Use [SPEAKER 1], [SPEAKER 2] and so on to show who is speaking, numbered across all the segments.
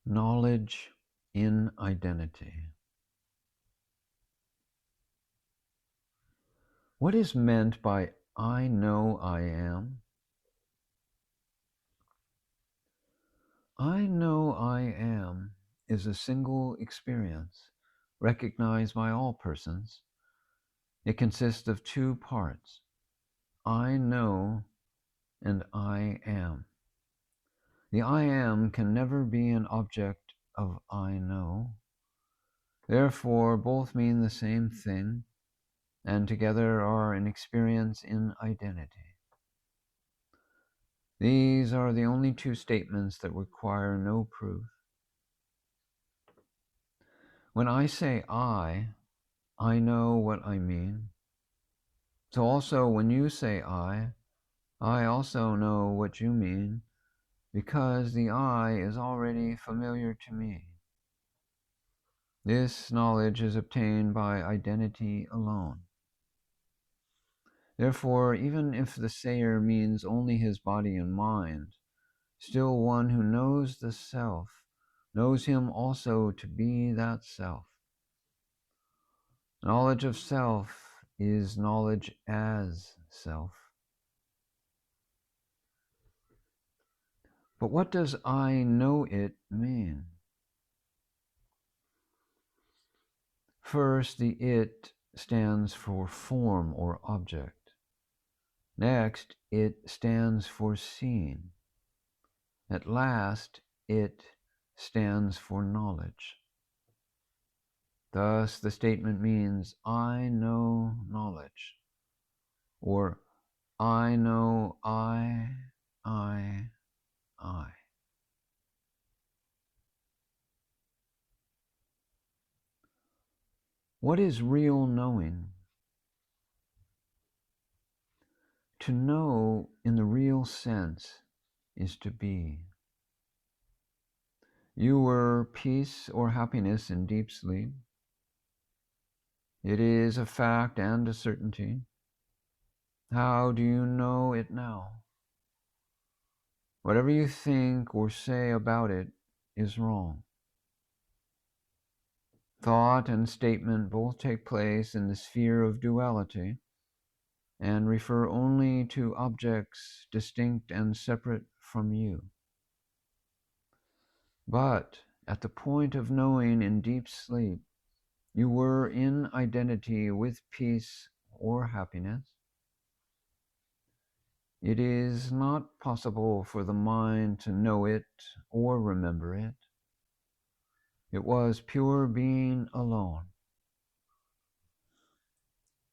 [SPEAKER 1] Knowledge in identity. What is meant by I know I am? I know I am is a single experience recognized by all persons. It consists of two parts, I know and I am. The I am can never be an object of I know. Therefore, both mean the same thing, and together are an experience in identity. These are the only two statements that require no proof. When I say I know what I mean. So also when you say I also know what you mean, because the I is already familiar to me. This knowledge is obtained by identity alone. Therefore, even if the sayer means only his body and mind, still one who knows the self knows him also to be that self. Knowledge of self is knowledge as self. But what does I know it mean? First, the it stands for form or object. Next, it stands for seen. At last, it stands for knowledge. Thus, the statement means, I know knowledge, or I know I. What is real knowing? To know in the real sense is to be. You were peace or happiness in deep sleep. It is a fact and a certainty. How do you know it now? Whatever you think or say about it is wrong. Thought and statement both take place in the sphere of duality and refer only to objects distinct and separate from you. But at the point of knowing in deep sleep, you were in identity with peace or happiness. It is not possible for the mind to know it or remember it. It was pure being alone.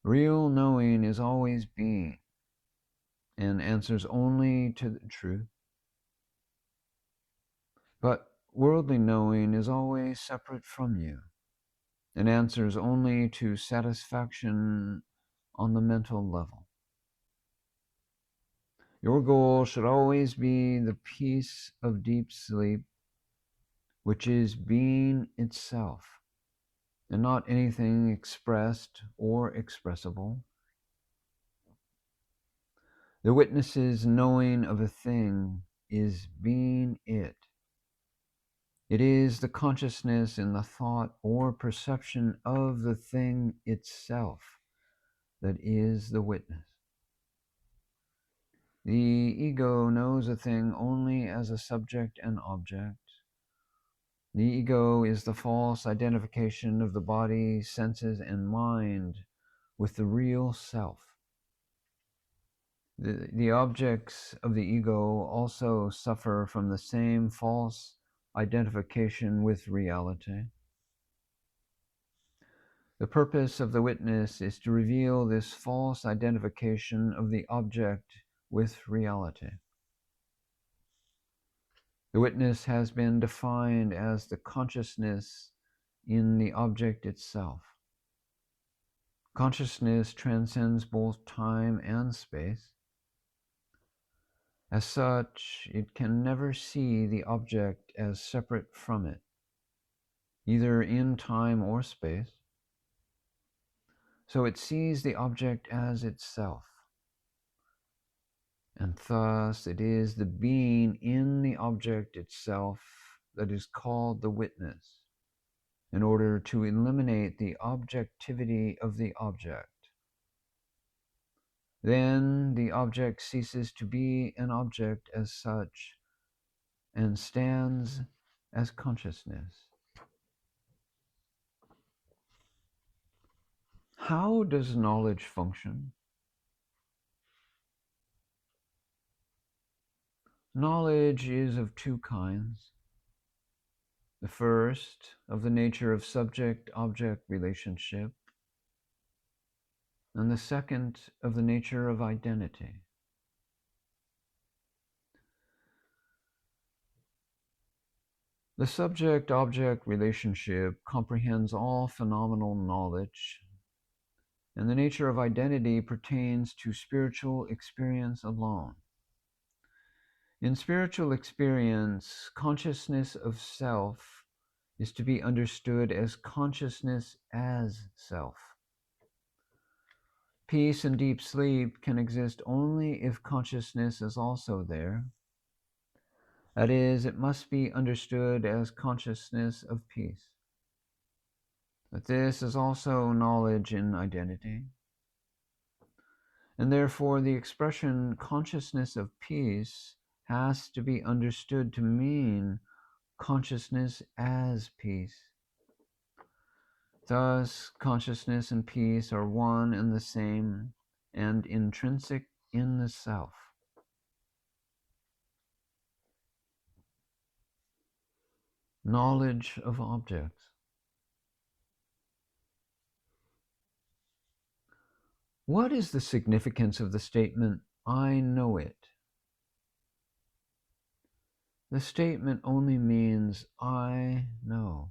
[SPEAKER 1] Real knowing is always being and answers only to the truth. But worldly knowing is always separate from you and answers only to satisfaction on the mental level. Your goal should always be the peace of deep sleep, which is being itself, and not anything expressed or expressible. The witness's knowing of a thing is being it. It is the consciousness in the thought or perception of the thing itself that is the witness. The ego knows a thing only as a subject and object. The ego is the false identification of the body, senses, and mind with the real self. The objects of the ego also suffer from the same false identification with reality. The purpose of the witness is to reveal this false identification of the object with reality. The witness has been defined as the consciousness in the object itself. Consciousness transcends both time and space. As such, it can never see the object as separate from it, either in time or space. So it sees the object as itself. And thus it is the being in the object itself that is called the witness, in order to eliminate the objectivity of the object. Then the object ceases to be an object as such and stands as consciousness. How does knowledge function? Knowledge is of two kinds. The first, of the nature of subject-object relationship, and the second, of the nature of identity. The subject-object relationship comprehends all phenomenal knowledge, and the nature of identity pertains to spiritual experience alone. In spiritual experience, consciousness of self is to be understood as consciousness as self. Peace and deep sleep can exist only if consciousness is also there. That is, it must be understood as consciousness of peace. But this is also knowledge in identity. And therefore the expression consciousness of peace has to be understood to mean consciousness as peace. Thus, consciousness and peace are one and the same and intrinsic in the self. Knowledge of objects. What is the significance of the statement, I know it? The statement only means I know.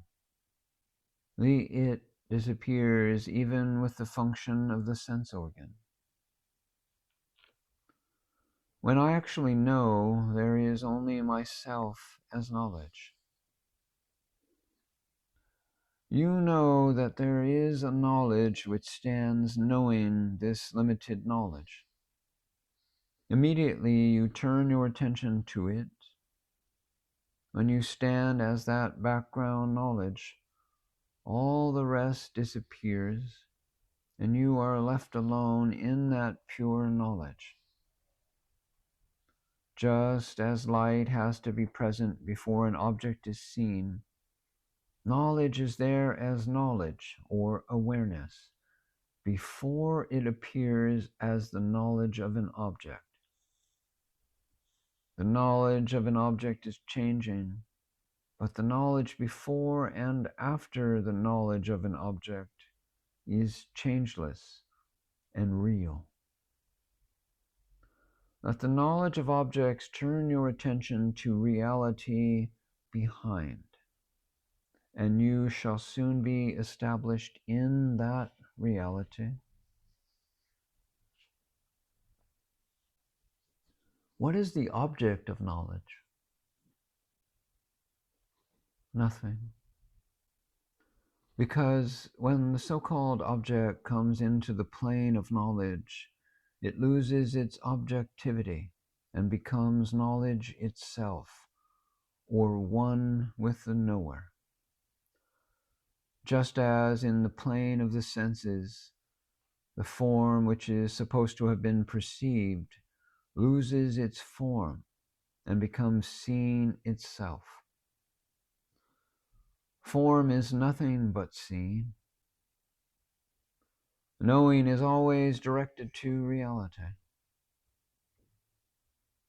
[SPEAKER 1] The it disappears even with the function of the sense organ. When I actually know, there is only myself as knowledge. You know that there is a knowledge which stands knowing this limited knowledge. Immediately you turn your attention to it. When you stand as that background knowledge, all the rest disappears, and you are left alone in that pure knowledge. Just as light has to be present before an object is seen, knowledge is there as knowledge or awareness before it appears as the knowledge of an object. The knowledge of an object is changing, but the knowledge before and after the knowledge of an object is changeless and real. Let the knowledge of objects turn your attention to reality behind, and you shall soon be established in that reality. What is the object of knowledge? Nothing. Because when the so-called object comes into the plane of knowledge, it loses its objectivity and becomes knowledge itself, or one with the knower. Just as in the plane of the senses, the form which is supposed to have been perceived loses its form and becomes seen itself. Form is nothing but seen. Knowing is always directed to reality.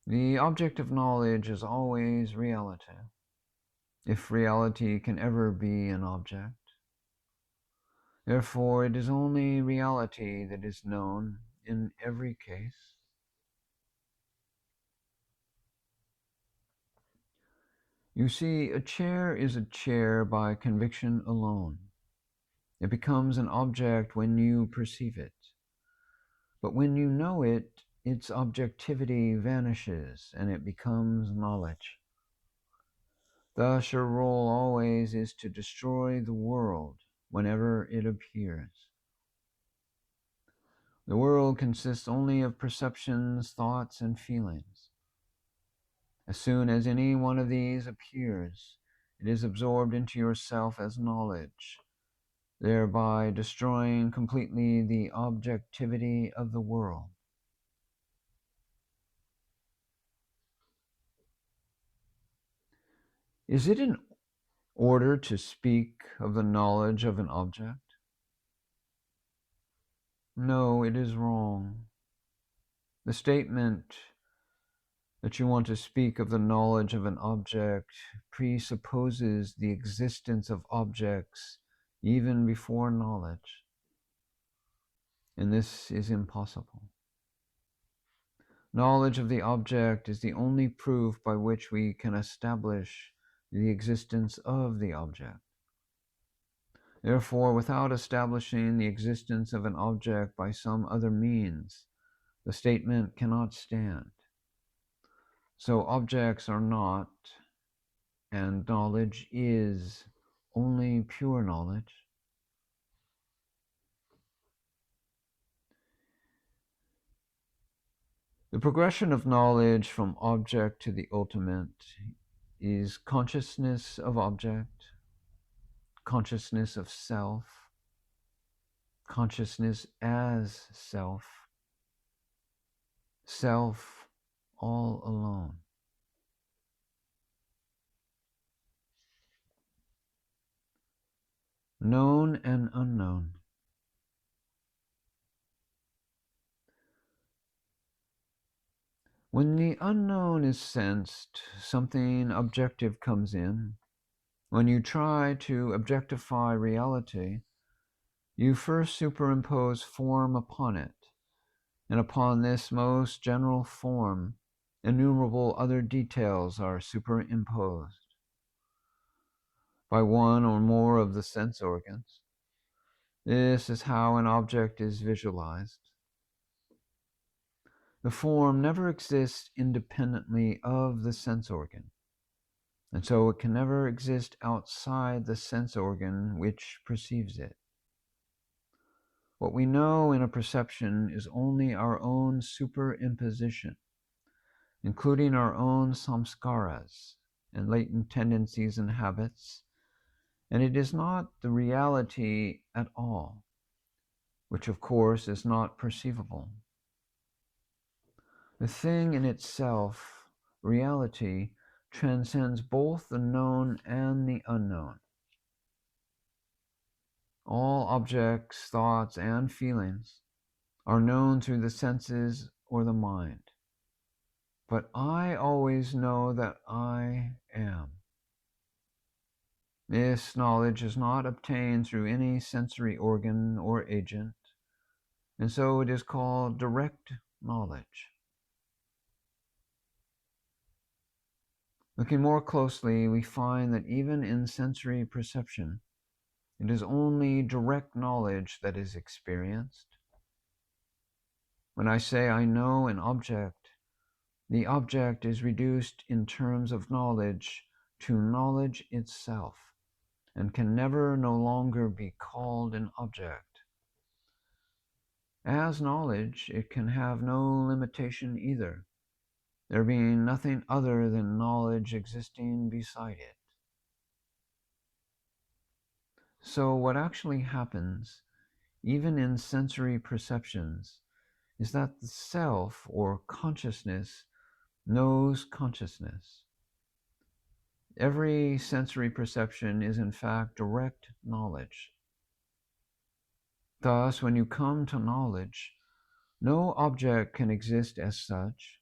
[SPEAKER 1] The object of knowledge is always reality, if reality can ever be an object. Therefore, it is only reality that is known in every case. You see, a chair is a chair by conviction alone. It becomes an object when you perceive it. But when you know it, its objectivity vanishes and it becomes knowledge. Thus your role always is to destroy the world whenever it appears. The world consists only of perceptions, thoughts, and feelings. As soon as any one of these appears, it is absorbed into yourself as knowledge, thereby destroying completely the objectivity of the world. Is it in order to speak of the knowledge of an object? No, it is wrong. The statement that you want to speak of the knowledge of an object presupposes the existence of objects even before knowledge, and this is impossible. Knowledge of the object is the only proof by which we can establish the existence of the object. Therefore, without establishing the existence of an object by some other means, the statement cannot stand. So objects are not, and knowledge is, only pure knowledge. The progression of knowledge from object to the ultimate is consciousness of object, consciousness of self, consciousness as self, self all alone. Known and unknown. When the unknown is sensed, something objective comes in. When you try to objectify reality, you first superimpose form upon it, and upon this most general form, innumerable other details are superimposed by one or more of the sense organs. This is how an object is visualized. The form never exists independently of the sense organ, and so it can never exist outside the sense organ which perceives it. What we know in a perception is only our own superimposition, including our own samskaras and latent tendencies and habits, and it is not the reality at all, which of course is not perceivable. The thing in itself, reality, transcends both the known and the unknown. All objects, thoughts, and feelings are known through the senses or the mind. But I always know that I am. This knowledge is not obtained through any sensory organ or agent, and so it is called direct knowledge. Looking more closely, we find that even in sensory perception, it is only direct knowledge that is experienced. When I say I know an object, the object is reduced in terms of knowledge to knowledge itself, and can never no longer be called an object. As knowledge, it can have no limitation either, there being nothing other than knowledge existing beside it. So what actually happens, even in sensory perceptions, is that the self, or consciousness, knows consciousness. Every sensory perception is in fact direct knowledge. Thus, when you come to knowledge, no object can exist as such.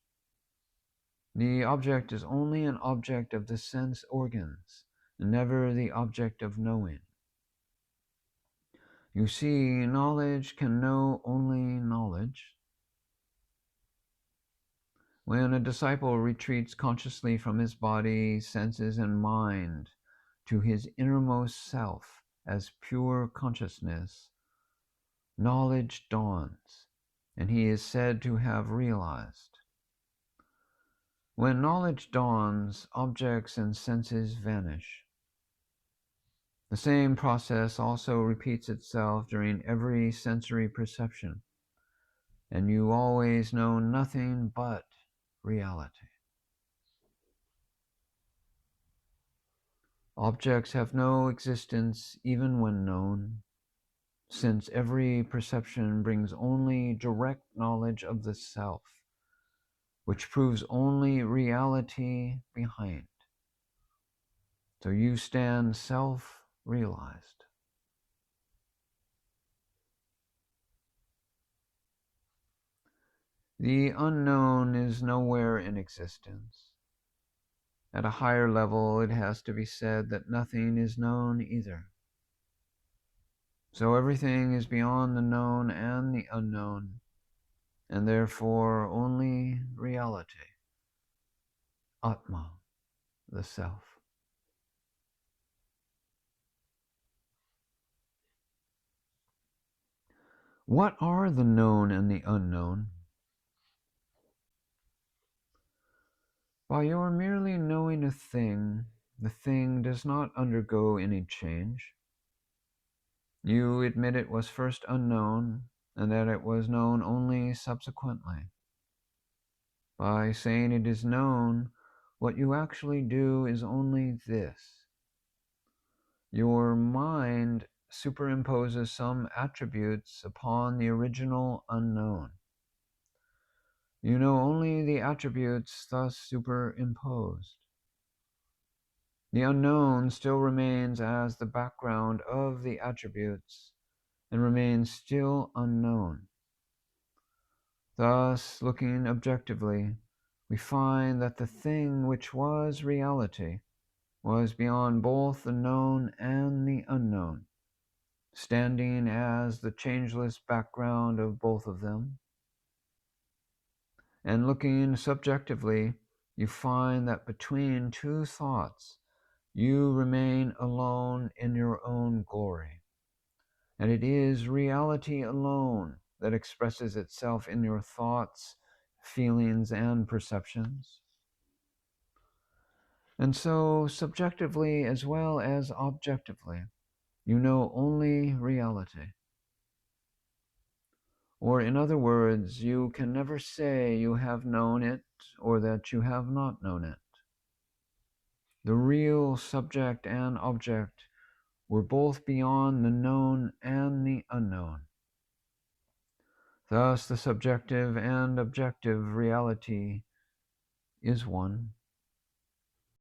[SPEAKER 1] The object is only an object of the sense organs, never the object of knowing. You see, knowledge can know only knowledge. When a disciple retreats consciously from his body, senses, and mind to his innermost self as pure consciousness, knowledge dawns, and he is said to have realized. When knowledge dawns, objects and senses vanish. The same process also repeats itself during every sensory perception, and you always know nothing but reality. Objects have no existence even when known, since every perception brings only direct knowledge of the self, which proves only reality behind. So you stand self-realized. The unknown is nowhere in existence. At a higher level, it has to be said that nothing is known either. So everything is beyond the known and the unknown, and therefore only reality, Atma, the self. What are the known and the unknown? By your merely knowing a thing, the thing does not undergo any change. You admit it was first unknown, and that it was known only subsequently. By saying it is known, what you actually do is only this. Your mind superimposes some attributes upon the original unknown. You know only the attributes thus superimposed. The unknown still remains as the background of the attributes and remains still unknown. Thus, looking objectively, we find that the thing which was reality was beyond both the known and the unknown, standing as the changeless background of both of them. And looking subjectively, you find that between two thoughts, you remain alone in your own glory. And it is reality alone that expresses itself in your thoughts, feelings, and perceptions. And so, subjectively as well as objectively, you know only reality. Or in other words, you can never say you have known it or that you have not known it. The real subject and object were both beyond the known and the unknown. Thus, the subjective and objective reality is one.